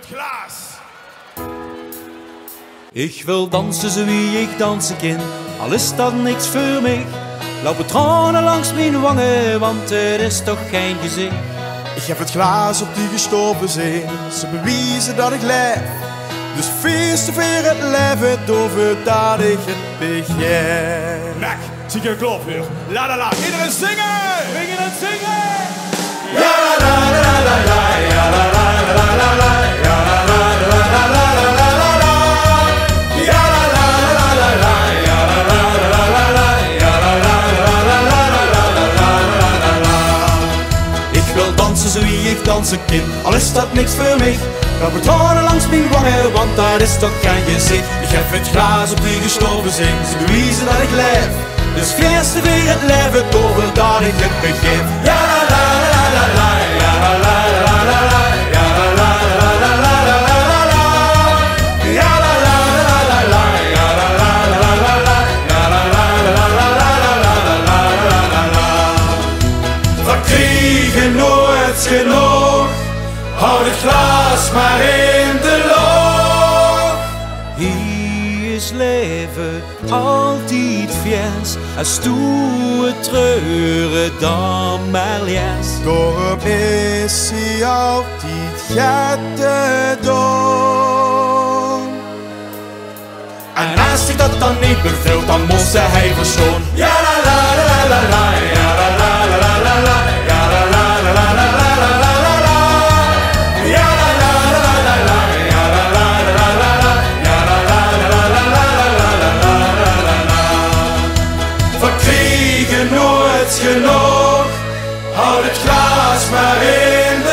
het glas. Ik wil dansen zo wie ik dansen kan, al is dat niks voor mij. Lopen tranen langs mijn wangen, want het is toch geen gezicht. Ik heb het glaas op die gestorven zijn, ze bewijzen dat ik leef. Dus feest te vieren het leven, over dat ik het begin. Nek, zie je klop weer. La la la, iedereen zingen! We gaan het zingen! Ja la la la la la, ja la la la la la, ja la la la la la la la la. Ja la la la la la, ja la la la la la, ja la la la la la la la la. Ik wil dansen zo wie ik dansen kan, al is dat niks voor mij. Lopen tranen langs mijn wangen, want dat is toch geen gezicht. Ik heb het glaas op die gestorven zijn, Ze bewijzen dat ik leef, dus feesten weer het leven, over dat ik het begin. ja la la la la la, ja la la la la la, ja la la la la la la la la. Ja la la la la la, ja la la la la la, ja la la la la la la la la. We krijgen nooit genoeg, hou het glas maar in de lucht. Hier is leven altijd vers, als toe het treuren dan maar les. Dorp is hij altijd getedom. En als ik dat dan niet bevult, dan moest hij verschoon. Ja la la la la la, ja la la la la la, ja la la la la la la la la. Ja la la la la la, ja la la la la la, ja la la la la la la la. We krijgen nooit genoeg, houd het glas maar in de